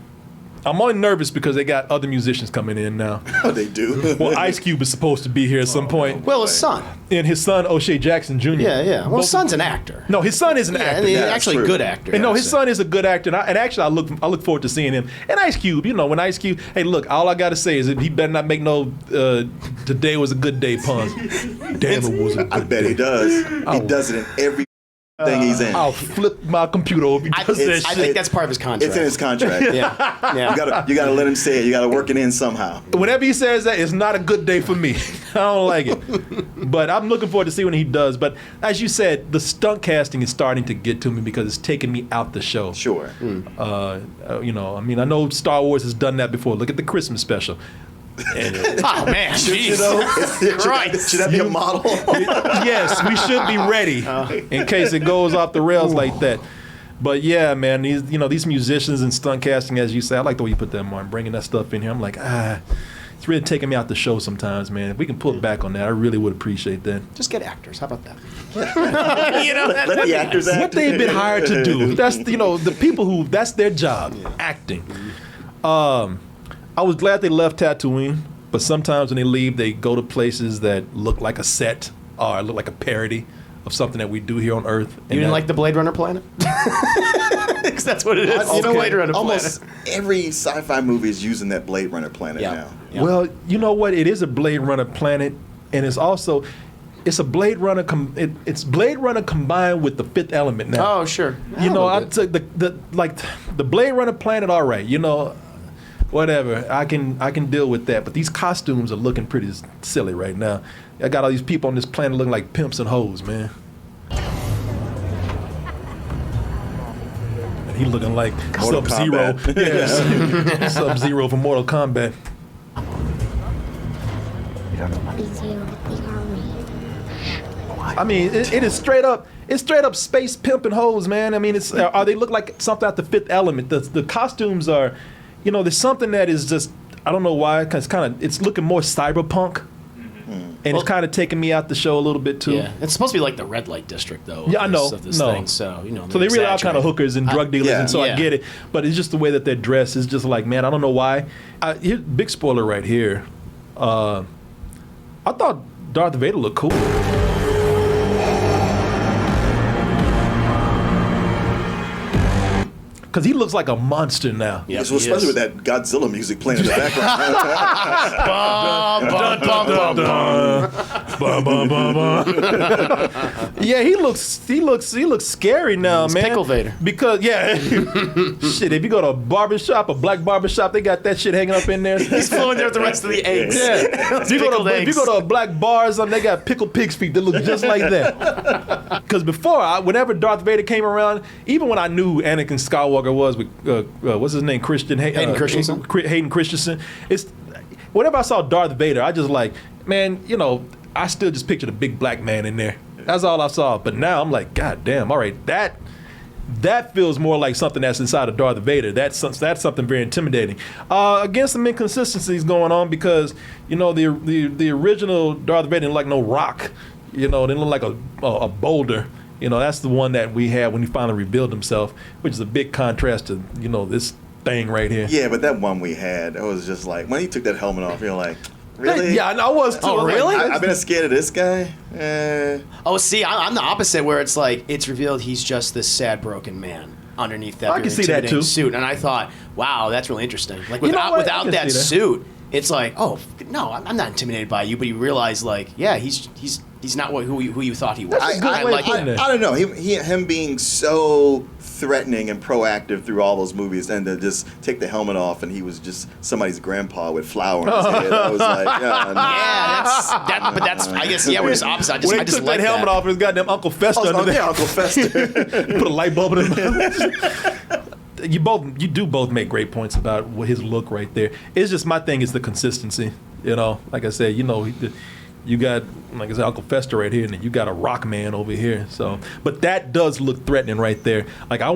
S2: I'm only nervous because they got other musicians coming in now.
S3: Oh, they do.
S2: Well, Ice Cube is supposed to be here at some point.
S4: Well, his son.
S2: And his son, O'Shea Jackson Jr.
S4: Yeah. Well, his son's an actor.
S2: No, his son is an actor.
S4: And he's actually a good actor.
S2: And no, his son is a good actor, and actually, I look forward to seeing him. And Ice Cube, when Ice Cube, hey, look, all I gotta say is that he better not make no "today was a good day" puns. Damn, it was a good day.
S3: I bet he does. He does it in every thing he's in.
S2: I'll flip my computer over.
S4: I think that's part of his contract.
S3: It's in his contract.
S4: Yeah.
S3: You gotta let him say it. You gotta work it in somehow.
S2: Whenever he says that, it's not a good day for me. I don't like it. But I'm looking forward to see when he does. But as you said, the stunt casting is starting to get to me because it's taking me out the show.
S3: Sure.
S2: I know Star Wars has done that before. Look at the Christmas special.
S4: Oh man, jeez.
S3: Should that be a model?
S2: Yes, we should be ready in case it goes off the rails like that. But yeah, man, these musicians and stunt casting, as you say, I like the way you put that, Martin, bringing that stuff in here. I'm like, it's really taking me out the show sometimes, man. If we can pull it back on that, I really would appreciate that.
S4: Just get actors. How about that?
S3: Let the actors act.
S2: What they've been hired to do. That's the people who that's their job, acting. I was glad they left Tatooine, but sometimes when they leave, they go to places that look like a set or look like a parody of something that we do here on Earth.
S4: You didn't like the Blade Runner planet? Because that's what it is. Blade Runner
S3: Almost
S4: planet.
S3: every sci-fi movie is using that Blade Runner planet now.
S4: Yeah.
S2: Well, you know what? It is a Blade Runner planet, and it's also it's a Blade Runner. It's Blade Runner combined with the Fifth Element now.
S4: Oh, sure.
S2: I took the Blade Runner planet. All right, whatever. I can deal with that. But these costumes are looking pretty silly right now. I got all these people on this planet looking like pimps and hoes, man. And he looking like Sub-Zero. Yeah, Sub-Zero from Mortal Kombat. I mean, it is straight up. It's straight up space pimp and hoes, man. I mean, they look like something out the Fifth Element. The costumes are, there's something that is just, I don't know why, because it's looking more cyberpunk. And it's kind of taking me out the show a little bit too.
S4: Yeah, it's supposed to be like the red light district, though.
S2: Yeah, I know.
S4: Of this thing, so
S2: So they really are kind of hookers and drug dealers, and so I get it. But it's just the way that they're dressed is just like, man, I don't know why. Here's big spoiler right here. I thought Darth Vader looked cool. Because he looks like a monster now.
S3: Yeah, so especially with that Godzilla music playing in the background.
S2: Yeah, he looks scary now, man.
S4: Pickle Vader.
S2: Because shit, if you go to a barbershop, a black barbershop, they got that shit hanging up in there.
S4: He's flowing there with the rest of the eggs.
S2: Yeah. If you go to a black bar or something, they got pickled pig's feet that look just like that. Because before, whenever Darth Vader came around, even when I knew Anakin Skywalker was with what's his name,
S4: Hayden Christensen.
S2: Hayden Christensen. Whenever I saw Darth Vader, I just like, man, I still just pictured a big black man in there. That's all I saw. But now I'm like, God damn, all right, that feels more like something that's inside of Darth Vader. That's something very intimidating. Again, some inconsistencies going on because the original Darth Vader didn't look like no rock. It didn't look like a boulder. You know, that's the one that we had when he finally revealed himself, which is a big contrast to, you know, this thing right here.
S3: Yeah, but that one we had, it was just like, when he took that helmet off, you're like, really?
S2: Yeah, I was too.
S4: Oh,
S2: I'm like,
S4: really?
S3: I've been scared of this guy.
S4: Oh, see, I'm the opposite, where it's like, it's revealed he's just this sad, broken man underneath that
S2: I can see that,
S4: intimidating
S2: too.
S4: suit. And I thought, wow, that's really interesting. Like,
S2: You know
S4: without,
S2: what? I
S4: without
S2: can
S4: that
S2: see that.
S4: suit, it's like, oh, no, I'm not intimidated by you. But you realize, like, yeah, he's not who you thought he was.
S2: That's a good way of putting it.
S3: I don't know. Him being so threatening and proactive through all those movies, and to just take the helmet off, and he was just somebody's grandpa with flour on his head. I was like, yeah, no.
S4: Yeah, but that's I guess we're just opposite. I just
S2: When he took
S4: like
S2: that helmet off, his goddamn Uncle Fester under there.
S3: Yeah, Uncle Fester.
S2: Put a light bulb in his mouth. You do both make great points about his look right there. It's just my thing is the consistency. You know, like I said, you know, you got, like I said, Uncle Fester right here, and then you got a rock man over here. So, but that does look threatening right there. Like I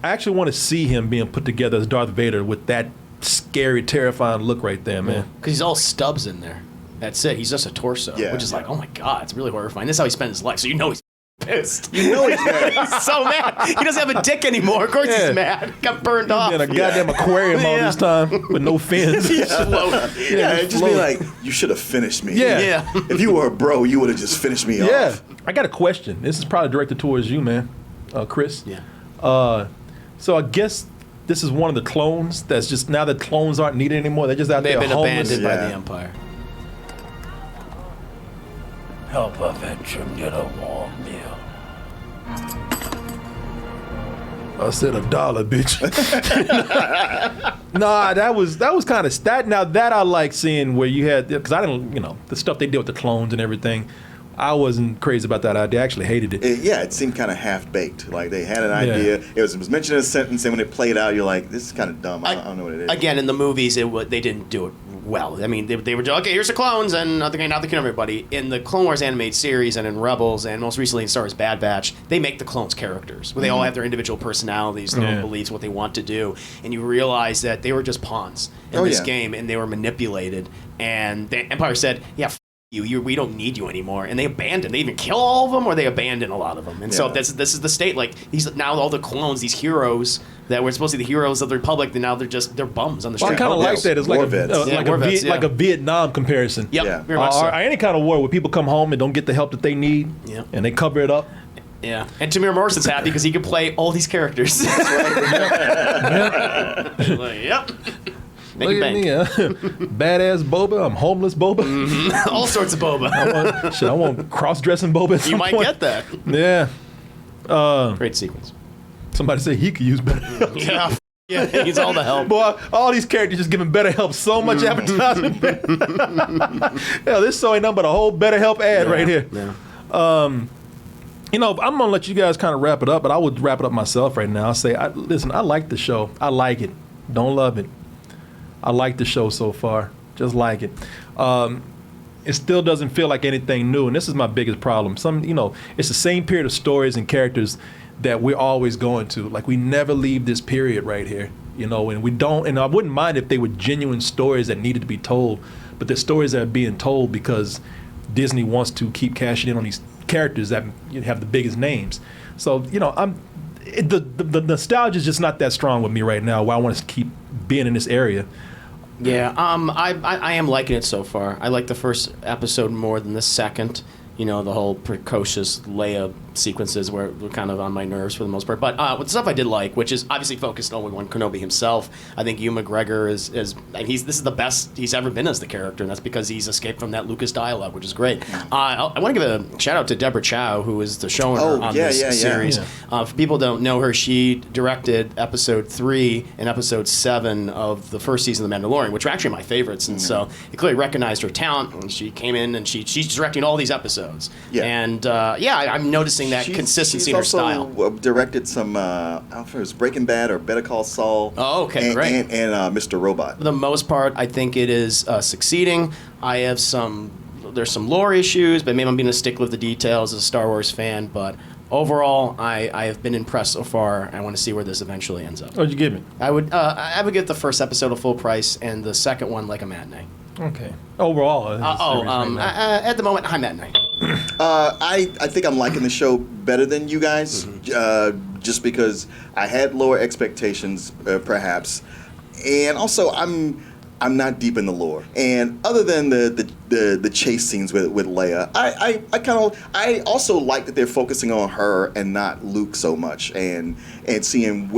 S2: actually want to see him being put together as Darth Vader with that scary, terrifying look right there, man.
S4: Because he's all stubs in there. That's it. He's just a torso, which is like, oh my god, it's really horrifying. This is how he spent his life, so you know he's pissed.
S3: You know he's mad.
S4: He's so mad. He doesn't have a dick anymore. Of course he's mad. Got burned off.
S2: In a goddamn aquarium all this time with no fins.
S3: It'd just be like, you should have finished me.
S2: Yeah.
S3: If you were a bro, you would have just finished me off.
S2: I got a question. This is probably directed towards you, man, Chris.
S4: Yeah.
S2: So I guess this is one of the clones that's just, now that clones aren't needed anymore, they're just out there
S4: They've been
S2: homeless.
S4: abandoned by the Empire.
S8: Help a veteran get a warm meal.
S2: I said $1, bitch. Nah, that was kind of that. Now that I like seeing where you had, because I didn't, you know, the stuff they did with the clones and everything. I wasn't crazy about that idea. I actually hated it.
S3: It seemed kind of half baked. Like they had an idea. It was mentioned in a sentence, and when it played out, you're like, this is kind of dumb. I don't know what it is.
S4: Again, in the movies, they didn't do it well. I mean, they were just, okay, here's the clones, and now they kill everybody. In the Clone Wars animated series, and in Rebels, and most recently in Star Wars Bad Batch, they make the clones characters, where they all have their individual personalities, their own beliefs, what they want to do, and you realize that they were just pawns in this game, and they were manipulated. And the Empire said, yeah, we don't need you anymore, and they even kill all of them, or they abandon a lot of them. And so this is the state. Like now all the clones, these heroes that were supposed to be the heroes of the Republic, and now they're bums on the street.
S2: I kind of like that. It's like a Vietnam comparison.
S4: Yep. Very much so.
S2: Or any kind of war where people come home and don't get the help that they need, and they cover it up.
S4: Yeah, and Tamir Morrison's happy because he can play all these characters. Like, yep.
S2: Look at me, badass Boba. I'm homeless Boba.
S4: Mm-hmm. All sorts of Boba.
S2: I want cross-dressing Boba. At some
S4: You might
S2: point.
S4: get that.
S2: Yeah.
S4: Great sequence.
S2: Somebody said he could use better help.
S4: Yeah, he needs all the help.
S2: Boy, all these characters just giving better help so much advertising. Hell, this show ain't nothing but a whole better help ad right here.
S4: Yeah.
S2: You know, I'm gonna let you guys kind of wrap it up, but I would wrap it up myself right now. I'll say, listen, I like the show. I like it. Don't love it. I like the show so far. Just like it. It still doesn't feel like anything new, and this is my biggest problem. It's the same period of stories and characters that we're always going to. Like, we never leave this period right here, you know, and we don't. And I wouldn't mind if they were genuine stories that needed to be told, but the stories that are being told because Disney wants to keep cashing in on these characters that have the biggest names. So, you know, the nostalgia is just not that strong with me right now. Where I want to keep being in this area.
S4: Yeah, I am liking it so far. I like the first episode more than the second. You know, the whole precocious Leia sequences were kind of on my nerves for the most part. But with the stuff I did like, which is obviously focused on Obi-Wan Kenobi himself, I think Ewan McGregor is this is the best he's ever been as the character, and that's because he's escaped from that Lucas dialogue, which is great. I want to give a shout out to Deborah Chow, who is the showrunner on this series. For people who don't know her, she directed episode 3 and episode 7 of the first season of The Mandalorian, which are actually my favorites, and so you clearly recognized her talent, and she came in and she's directing all these episodes. And I'm noticing that consistency in her style.
S3: She's also directed some, I don't know if it was Breaking Bad or Better Call Saul.
S4: Oh, okay, great.
S3: And Mr. Robot.
S4: For the most part, I think it is succeeding. I have there's some lore issues, but maybe I'm being a stickler with the details as a Star Wars fan. But overall, I have been impressed so far. I want to see where this eventually ends up.
S2: What'd you give it?
S4: I would give the first episode a full price and the second one like a matinee.
S2: Okay. Overall.
S4: At the moment, high matinee.
S3: I think I'm liking the show better than you guys, just because I had lower expectations, perhaps, and also I'm not deep in the lore. And other than the chase scenes with Leia, I also like that they're focusing on her and not Luke so much, and seeing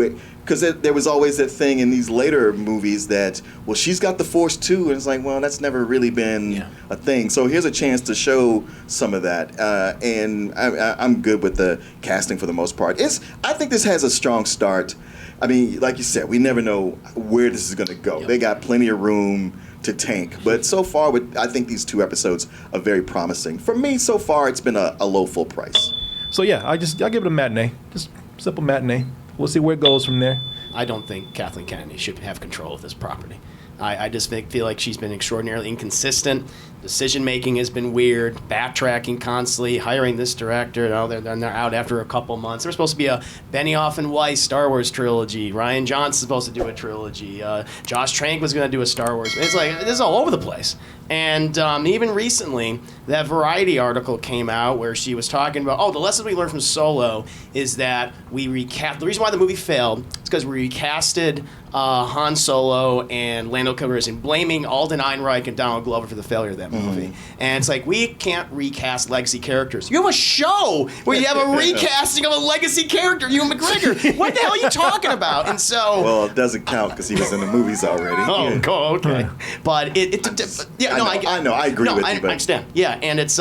S3: because there was always that thing in these later movies that, well, she's got the Force too, and it's like, well, that's never really been a thing. So here's a chance to show some of that, and I'm good with the casting for the most part. I think this has a strong start. I mean, like you said, we never know where this is going to go. They got plenty of room to tank, but so far, I think these 2 episodes are very promising. For me, so far, it's been a low full price.
S2: So yeah, I give it a matinee, just simple matinee. We'll see where it goes from there.
S4: I don't think Kathleen Kennedy should have control of this property. I just feel like she's been extraordinarily inconsistent. Decision making has been weird, backtracking constantly, hiring this director. They're out after a couple months. There's supposed to be a Benioff and Weiss Star Wars trilogy. Ryan Johnson's supposed to do a trilogy. Josh Trank was going to do a Star Wars. It's like, this is all over the place. And even recently, that Variety article came out where she was talking about, the lessons we learned from Solo is that we recast. The reason why the movie failed is because we recasted Han Solo and Lando Calrissian, blaming Alden Ehrenreich and Donald Glover for the failure of that movie. And it's like, we can't recast legacy characters. You have a show where you have a recasting of a legacy character, Ewan McGregor. What the hell are you talking about? And so,
S3: well, it doesn't count because he was in the movies already.
S4: Okay. But
S3: I know. I agree with you. But
S4: I understand. Yeah, and it's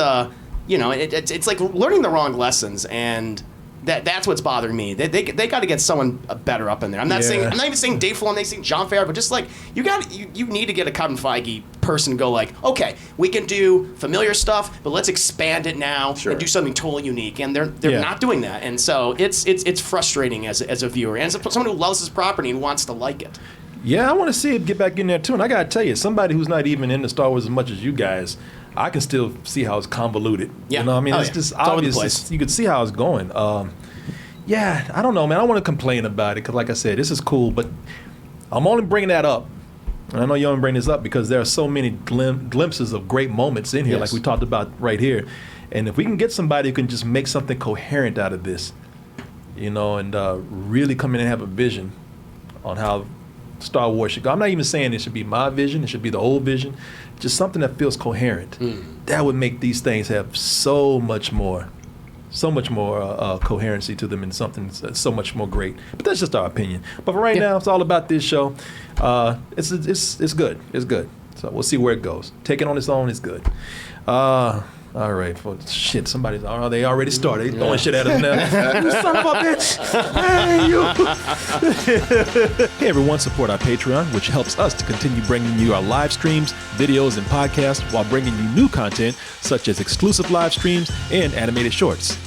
S4: it's like learning the wrong lessons, and that's what's bothering me. They got to get someone better up in there. I'm not even saying Dave Filoni, I'm saying Jon Favreau, but just like you need to get a Kevin Feige person to go like, okay, we can do familiar stuff, but let's expand it now and do something totally unique. And they're not doing that, and so it's frustrating as a viewer and as someone who loves this property and wants to like it.
S2: Yeah, I want to see it get back in there too. And I got to tell you, somebody who's not even into Star Wars as much as you guys, I can still see how it's convoluted.
S4: Yeah.
S2: You know what I mean? It's just obvious. You can see how it's going. Yeah, I don't know, man. I don't want to complain about it because, like I said, this is cool. But I'm only bringing that up. And I know you only bring this up because there are so many glimpses of great moments in here, like we talked about right here. And if we can get somebody who can just make something coherent out of this, and really come in and have a vision on how Star Wars should go. I'm not even saying it should be my vision. It should be the old vision. Just something that feels coherent. That would make these things have so much more coherency to them and something that's so much more great. But that's just our opinion. But for right now, it's all about this show. It's good. It's good. So we'll see where it goes. Take it on its own. It's good. All right, shit, they already started. They throwing shit at us now. You son of a bitch. Hey, you. Hey, everyone, support our Patreon, which helps us to continue bringing you our live streams, videos, and podcasts while bringing you new content such as exclusive live streams and animated shorts.